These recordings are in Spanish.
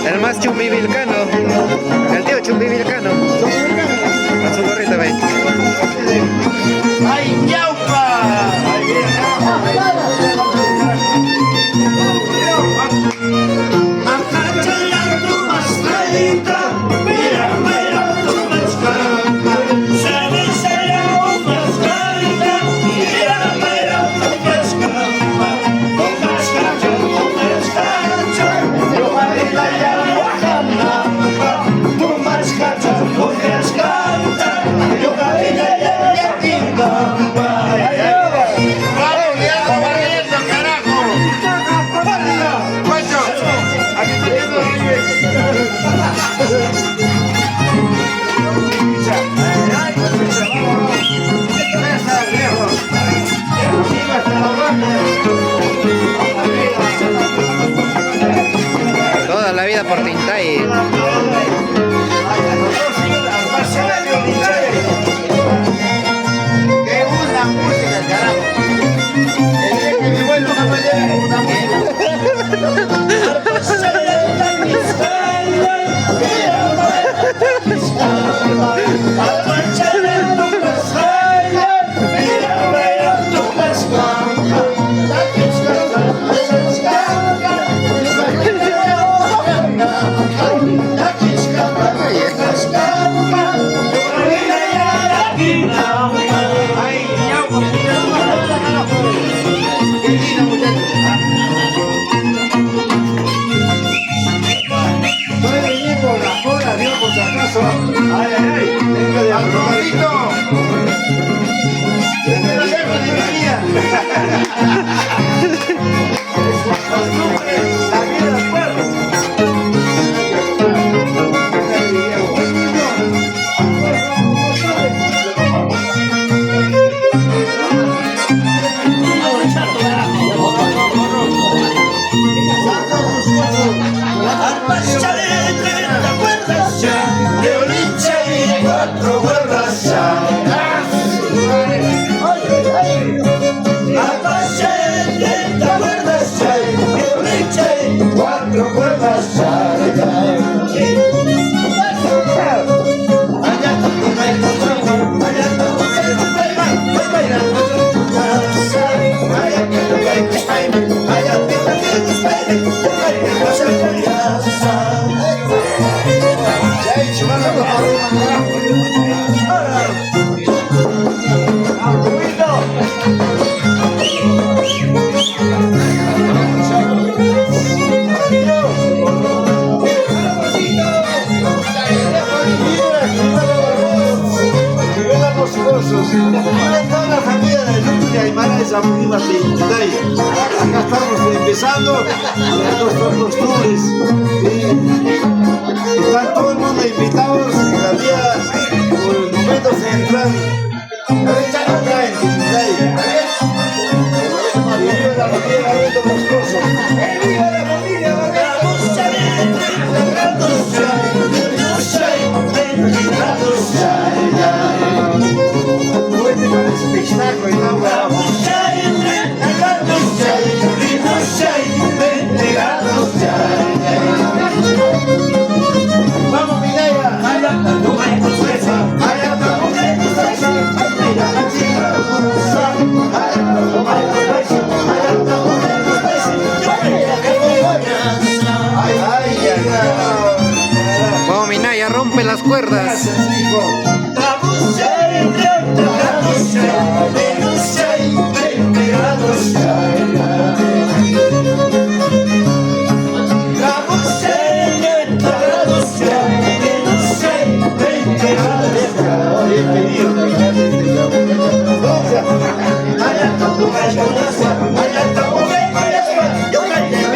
El más chumbivilcano, el tío chumbivilcano. Con su gorrita, ve. ¡Ay, ñaupa! Toda la vida por Tintay. ¡Qué buena música, carajo! El día que mi vuelo no me lleve una toda la familia de Lucho y Aymara es amiga de Tintay. Acá estamos empezando nuestros tours. Están todo el mundo invitados la día por el momento central. Acá en Tintay. ¡Viva la familia Barreto Moscoso! ¡Viva la familia Barreto! Vamos, Minaya. cuerdas.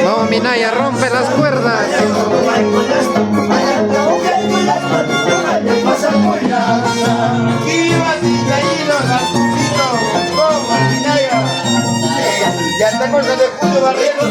Vamos, Minaya, rompe las cuerdas. Ya está cosa de Julio Barriero.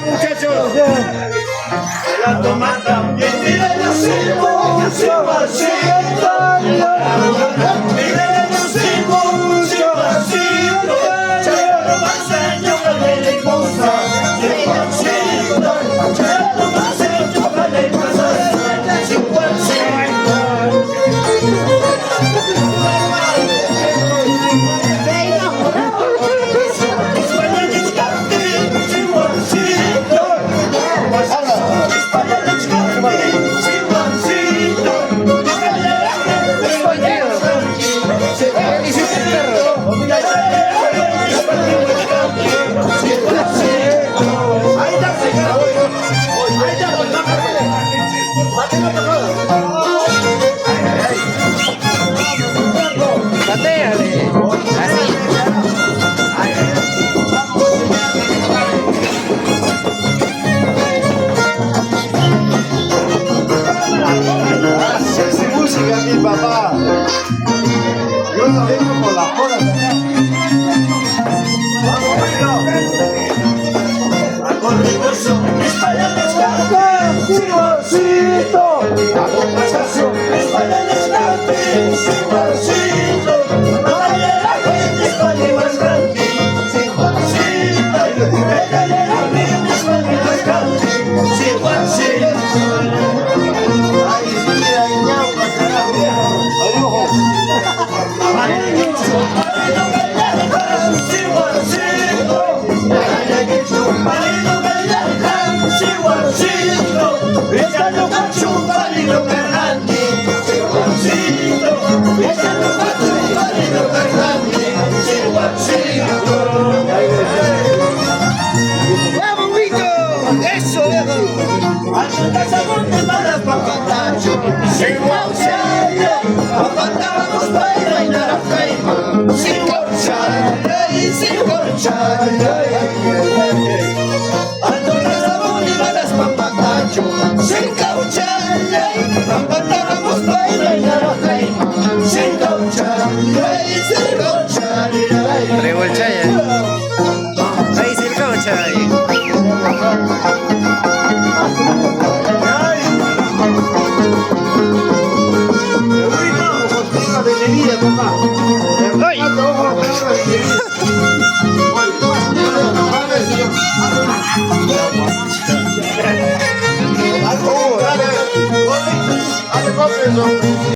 Muchachos, la tomata papá. Yo no vengo por las horas acá. Vamos, a corrigoso, espalda descarte, silbarcito. A compensación, espalda descarte, silbarcito. No vaya la gente, espalda más grande, silbarcito. Vaya la gente, espalda más grande, silbarcito. ¡Eso, viejo! Aguantábamos para ir a bailar a Feima, sin corchar, sin corchar. Aguantábamos y balas pa' patacho, sin cauchar. Aguantábamos para ir a bailar a Feima, sin cauchar, sin corchar. Traigo el chaya. Ahí sí el caucha. Dale,